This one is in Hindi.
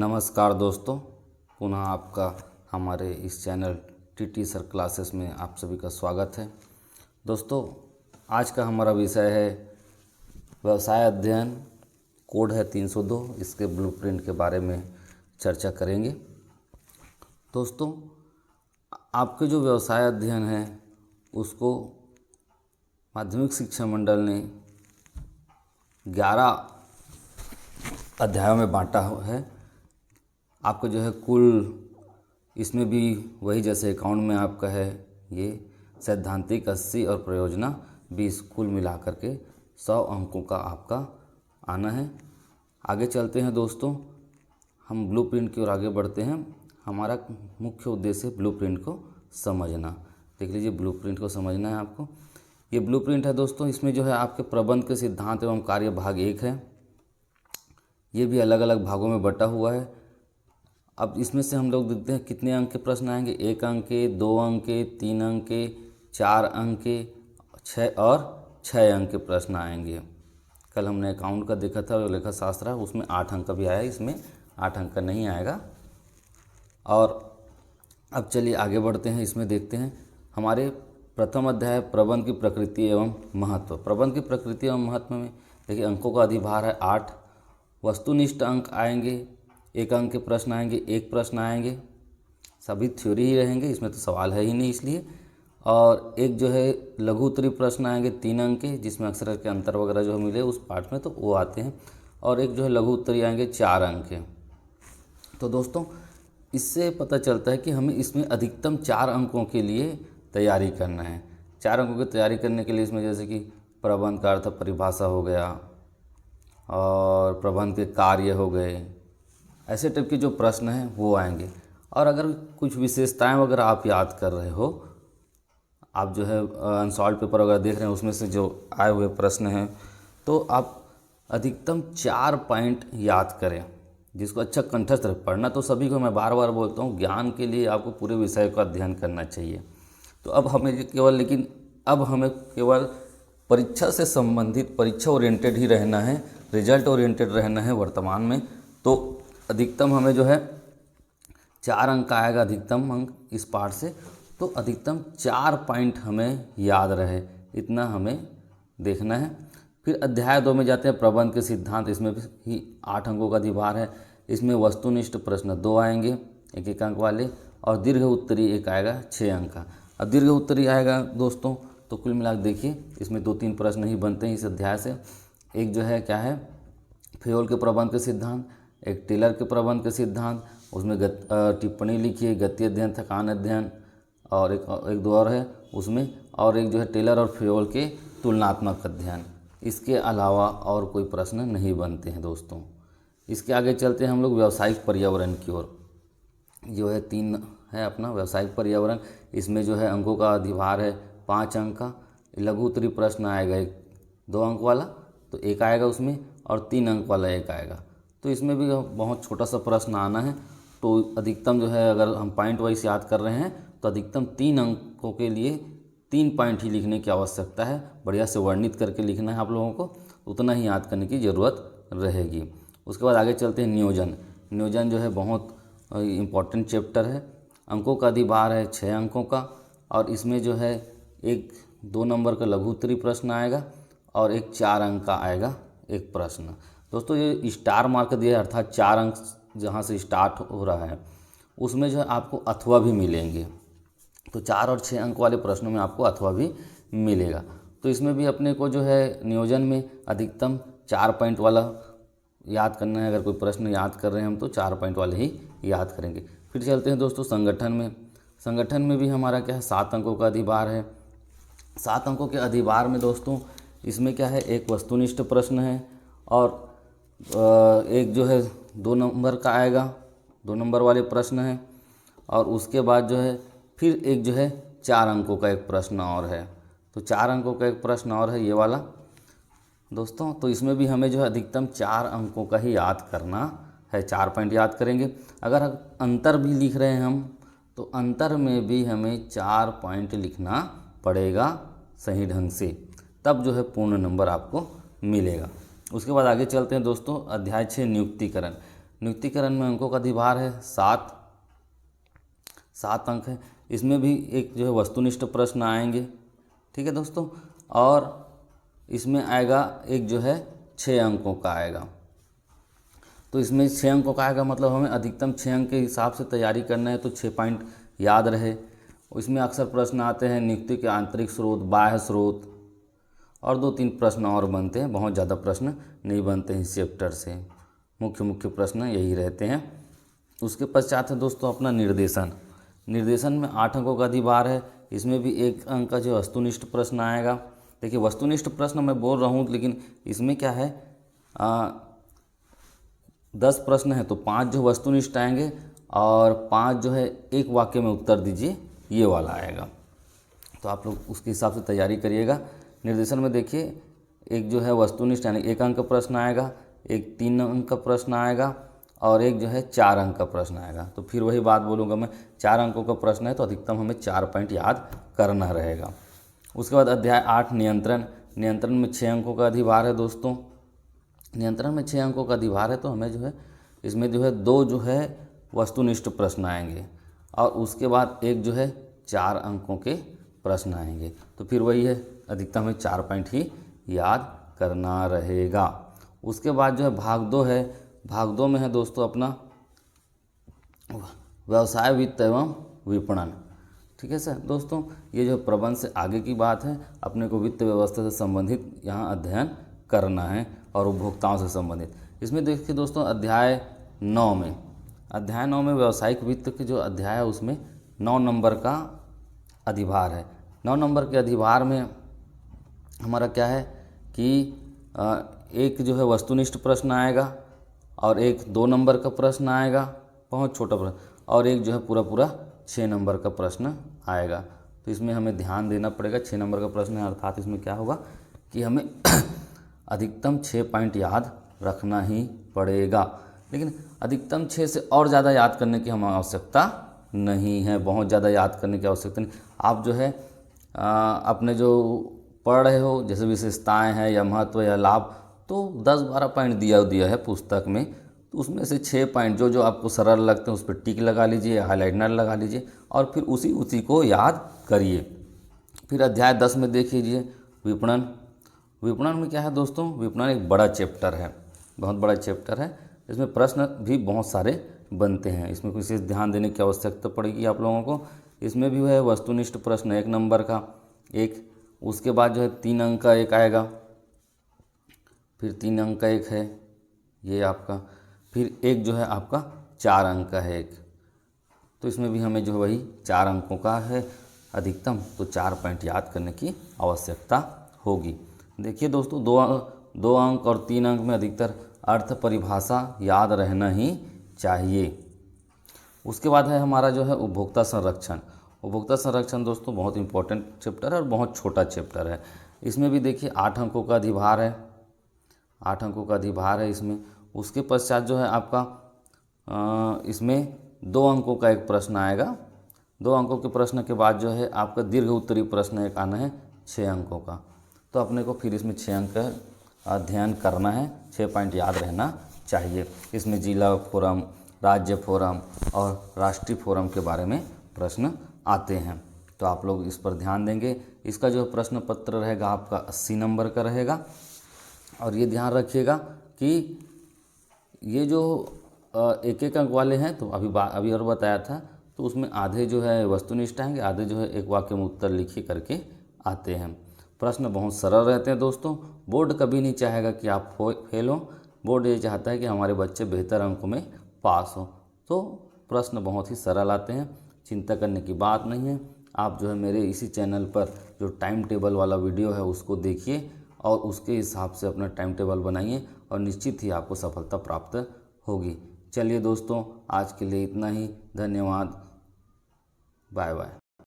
नमस्कार दोस्तों, पुनः आपका हमारे इस चैनल टीटी सर क्लासेस में आप सभी का स्वागत है। दोस्तों, आज का हमारा विषय है व्यवसाय अध्ययन, कोड है 302। इसके ब्लूप्रिंट के बारे में चर्चा करेंगे। दोस्तों, आपके जो व्यवसाय अध्ययन है उसको माध्यमिक शिक्षा मंडल ने 11 अध्यायों में बांटा है। आपका जो है कुल इसमें भी वही जैसे अकाउंट में आपका है ये सैद्धांतिक 80 और प्रयोजना 20, कुल मिलाकर के 100 अंकों का आपका आना है। आगे चलते हैं दोस्तों, हम ब्लूप्रिंट की ओर आगे बढ़ते हैं। हमारा मुख्य उद्देश्य है ब्लूप्रिंट को समझना। देख लीजिए, ब्लूप्रिंट को समझना है आपको। ये ब्लूप्रिंट है दोस्तों, इसमें जो है आपके प्रबंध के सिद्धांत एवं कार्य भाग 1 है। ये भी अलग अलग भागों में बटा हुआ है। अब इसमें से हम लोग देखते हैं कितने अंक के प्रश्न आएंगे। 1 अंक के, 2 अंक के, 3 अंक के, 4 अंक के, 6 अंक के प्रश्न आएंगे। कल हमने अकाउंट का देखा था, लेखा शास्त्र, उसमें 8 अंक का भी आया, इसमें 8 अंक का नहीं आएगा। और अब चलिए आगे बढ़ते हैं। इसमें देखते हैं हमारे प्रथम अध्याय प्रबंध की प्रकृति एवं महत्व। प्रबंध की प्रकृति एवं महत्व में देखिए अंकों का अधिभार है 8। वस्तुनिष्ठ अंक आएंगे, 1 अंक के प्रश्न आएंगे, 1 प्रश्न आएंगे, सभी थ्योरी ही रहेंगे, इसमें तो सवाल है ही नहीं इसलिए। और एक जो है लघु उत्तरी प्रश्न आएंगे 3 अंक के, जिसमें अक्षर के अंतर वगैरह जो मिले उस पार्ट में तो वो आते हैं। और एक जो है लघु उत्तरी आएंगे 4 अंक के। तो दोस्तों, इससे पता चलता है कि हमें इसमें अधिकतम 4 अंकों के लिए तैयारी करना है। 4 अंकों की तैयारी करने के लिए इसमें जैसे कि प्रबंध का अर्थ परिभाषा हो गया और प्रबंध के कार्य हो गए, ऐसे टाइप के जो प्रश्न हैं वो आएंगे। और अगर कुछ विशेषताएं वगैरह आप याद कर रहे हो, आप जो है अनसॉल्व पेपर वगैरह देख रहे हैं, उसमें से जो आए हुए प्रश्न हैं, तो आप अधिकतम 4 पॉइंट याद करें, जिसको अच्छा कंठस्थ रहे। पढ़ना तो सभी को, मैं बार बार बोलता हूँ, ज्ञान के लिए आपको पूरे विषय का अध्ययन करना चाहिए। तो अब हमें केवल परीक्षा से संबंधित, परीक्षा ओरिएंटेड ही रहना है, रिजल्ट ओरिएंटेड रहना है वर्तमान में। तो अधिकतम हमें जो है 4 अंक का आएगा, अधिकतम अंक इस पार्ट से। तो अधिकतम 4 पॉइंट हमें याद रहे, इतना हमें देखना है। फिर अध्याय 2 में जाते हैं प्रबंध के सिद्धांत। इसमें भी 8 अंकों का अधिभार है। इसमें वस्तुनिष्ठ प्रश्न 2 आएंगे, 1 अंक वाले, और दीर्घ उत्तरी 1 आएगा 6 अंक का। अब दीर्घ उत्तरी आएगा दोस्तों, तो कुल मिलाकर देखिए इसमें 2-3 प्रश्न ही बनते हैं इस अध्याय से। एक जो है क्या है, फ्यूल के प्रबंध के सिद्धांत, एक टेलर के प्रबंध के सिद्धांत, उसमें टिप्पणी लिखिए, गति अध्ययन, थकान अध्ययन, और एक दो और है उसमें, और एक जो है टेलर और फ्यूल के तुलनात्मक अध्ययन। इसके अलावा और कोई प्रश्न नहीं बनते हैं दोस्तों। इसके आगे चलते हैं हम लोग व्यावसायिक पर्यावरण की ओर। जो है 3 है अपना व्यावसायिक पर्यावरण। इसमें जो है अंकों का अधिभार है 5 अंक का। लघु उत्तरी प्रश्न आएगा 2 अंक वाला, तो 1 आएगा उसमें, और 3 अंक वाला 1 आएगा। तो इसमें भी बहुत छोटा सा प्रश्न आना है। तो अधिकतम जो है, अगर हम पॉइंट वाइज याद कर रहे हैं, तो अधिकतम 3 अंकों के लिए 3 पॉइंट ही लिखने की आवश्यकता है। बढ़िया से वर्णित करके लिखना है आप लोगों को, उतना ही याद करने की ज़रूरत रहेगी। उसके बाद आगे चलते हैं नियोजन। नियोजन जो है बहुत इम्पॉर्टेंट चैप्टर है। अंकों का अधिभार है 6 अंकों का, और इसमें जो है एक 2 नंबर का लघु उत्तरी प्रश्न आएगा, और एक 4 अंक का आएगा एक प्रश्न। दोस्तों, ये स्टार मार्क दिया है, अर्थात 4 अंक जहाँ से स्टार्ट हो रहा है उसमें जो है आपको अथवा भी मिलेंगे। तो 4 और 6 अंक वाले प्रश्नों में आपको अथवा भी मिलेगा। तो इसमें भी अपने को जो है नियोजन में अधिकतम 4 पॉइंट वाला याद करना है। अगर कोई प्रश्न याद कर रहे हैं हम, तो 4 पॉइंट वाले ही याद करेंगे। फिर चलते हैं दोस्तों संगठन में। संगठन में भी हमारा क्या है, 7 अंकों का अधिभार है। 7 अंकों के अधिभार में दोस्तों इसमें क्या है, एक वस्तुनिष्ठ प्रश्न है, और एक जो है 2 नंबर का आएगा, 2 नंबर वाले प्रश्न हैं। और उसके बाद जो है फिर एक जो है 4 अंकों का एक प्रश्न और है। तो 4 अंकों का एक प्रश्न और है ये वाला दोस्तों। तो इसमें भी हमें जो है अधिकतम 4 अंकों का ही याद करना है, 4 पॉइंट याद करेंगे। अगर अंतर भी लिख रहे हैं हम, तो अंतर में भी हमें 4 पॉइंट लिखना पड़ेगा सही ढंग से, तब जो है पूर्ण नंबर आपको मिलेगा। उसके बाद आगे चलते हैं दोस्तों, अध्याय 6 नियुक्तिकरण। नियुक्तिकरण में अंकों का अधिभार है 7 अंक है। इसमें भी एक जो है वस्तुनिष्ठ प्रश्न आएंगे, ठीक है दोस्तों। और इसमें आएगा एक जो है 6 अंकों का आएगा। तो इसमें 6 अंकों का आएगा, मतलब हमें अधिकतम 6 अंक के हिसाब से तैयारी करना है, तो 6 पॉइंट याद रहे। इसमें अक्सर प्रश्न आते हैं नियुक्ति के आंतरिक स्रोत, बाह्य स्रोत, और 2-3 प्रश्न और बनते हैं। बहुत ज़्यादा प्रश्न नहीं बनते हैं इस चैप्टर से, मुख्य प्रश्न यही रहते हैं। उसके पश्चात है दोस्तों अपना निर्देशन। निर्देशन में 8 अंकों का अधिभार है। इसमें भी 1 अंक का जो वस्तुनिष्ठ प्रश्न आएगा। देखिए वस्तुनिष्ठ प्रश्न मैं बोल रहा हूँ, लेकिन इसमें क्या है 10 प्रश्न है तो 5 जो वस्तुनिष्ठ आएंगे और 5 जो है एक वाक्य में उत्तर दीजिए, ये वाला आएगा। तो आप लोग उसके हिसाब से तैयारी करिएगा। निर्देशन में देखिए एक जो है वस्तुनिष्ठ यानी 1 अंक का प्रश्न आएगा, एक 3 अंक का प्रश्न आएगा और एक जो है 4 अंक का प्रश्न आएगा। तो फिर वही बात बोलूँगा मैं, 4 अंकों का प्रश्न है तो अधिकतम हमें 4 पॉइंट याद करना रहेगा। उसके बाद अध्याय 8 नियंत्रण। नियंत्रण में 6 अंकों का अधिभार है दोस्तों। नियंत्रण में 6 अंकों का अधिभार है तो हमें जो है इसमें जो है 2 जो है वस्तुनिष्ठ प्रश्न आएंगे और उसके बाद एक जो है 4 अंकों के प्रश्न आएंगे। तो फिर वही है अधिकतम हमें 4 पॉइंट ही याद करना रहेगा। उसके बाद जो है भाग 2 है। भाग 2 में है दोस्तों अपना व्यवसाय वित्त एवं विपणन, ठीक है सर दोस्तों। ये जो प्रबंध से आगे की बात है, अपने को वित्त व्यवस्था से संबंधित यहाँ अध्ययन करना है और उपभोक्ताओं से संबंधित। इसमें देखिए दोस्तों अध्याय 9 में व्यावसायिक वित्त के जो अध्याय है उसमें 9 नंबर का अधिभार है। 9 नंबर के अधिभार में हमारा क्या है कि एक जो है वस्तुनिष्ठ प्रश्न आएगा और एक 2 नंबर का प्रश्न आएगा, बहुत छोटा प्रश्न, और एक जो है पूरा 6 नंबर का प्रश्न आएगा। तो इसमें हमें ध्यान देना पड़ेगा। 6 नंबर का प्रश्न है, अर्थात इसमें क्या होगा कि हमें अधिकतम 6 पॉइंट याद रखना ही पड़ेगा। लेकिन अधिकतम 6 से और ज़्यादा याद करने की हमें आवश्यकता नहीं है, बहुत ज़्यादा याद करने की आवश्यकता नहीं। आप जो है अपने जो पढ़ रहे हो जैसे विशेषताएं हैं या महत्व या लाभ, तो 10-12 पॉइंट दिया है पुस्तक में, तो उसमें से 6 पॉइंट जो आपको सरल लगते हैं उस पर टिक लगा लीजिए, हाइलाइटनर लगा लीजिए और फिर उसी को याद करिए। फिर अध्याय 10 में देख लीजिए विपणन। विपणन में क्या है दोस्तों, विपणन एक बड़ा चैप्टर है, बहुत बड़ा चैप्टर है। इसमें प्रश्न भी बहुत सारे बनते हैं, इसमें विशेष ध्यान देने की आवश्यकता पड़ेगी आप लोगों को। इसमें भी है वस्तुनिष्ठ प्रश्न 1 नंबर का एक, उसके बाद जो है 3 अंक का एक आएगा, फिर 3 अंक का एक है ये आपका, फिर एक जो है आपका 4 अंक का है एक। तो इसमें भी हमें जो है वही 4 अंकों का है अधिकतम, तो 4 पॉइंट याद करने की आवश्यकता होगी। देखिए दोस्तों 2 अंक और 3 अंक में अधिकतर अर्थ परिभाषा याद रहना ही चाहिए। उसके बाद है हमारा जो है उपभोक्ता संरक्षण। उपभोक्ता संरक्षण दोस्तों बहुत इंपॉर्टेंट चैप्टर है और बहुत छोटा चैप्टर है। इसमें भी देखिए 8 अंकों का अधिभार है, 8 अंकों का अधिभार है इसमें। उसके पश्चात जो है आपका इसमें 2 अंकों का एक प्रश्न आएगा। 2 अंकों के प्रश्न के बाद जो है आपका दीर्घ उत्तरीय प्रश्न एक आना है 6 अंकों का। तो अपने को फिर इसमें 6 अंक का अध्ययन करना है, 6 पॉइंट याद रहना चाहिए। इसमें जिला फोरम, राज्य फोरम और राष्ट्रीय फोरम के बारे में प्रश्न आते हैं, तो आप लोग इस पर ध्यान देंगे। इसका जो प्रश्न पत्र रहेगा आपका 80 नंबर का रहेगा। और ये ध्यान रखिएगा कि ये जो 1-1 अंक वाले हैं, तो अभी और बताया था, तो उसमें आधे जो है वस्तुनिष्ठ आएंगे, आधे जो है एक वाक्य में उत्तर लिखिए करके आते हैं। प्रश्न बहुत सरल रहते हैं दोस्तों। बोर्ड कभी नहीं चाहेगा कि आप फेल हो, बोर्ड ये चाहता है कि हमारे बच्चे बेहतर अंकों में पास हो। तो प्रश्न बहुत ही सरल आते हैं, चिंता करने की बात नहीं है। आप जो है मेरे इसी चैनल पर जो टाइम टेबल वाला वीडियो है उसको देखिए और उसके हिसाब से अपना टाइम टेबल बनाइए और निश्चित ही आपको सफलता प्राप्त होगी। चलिए दोस्तों आज के लिए इतना ही, धन्यवाद, बाय बाय।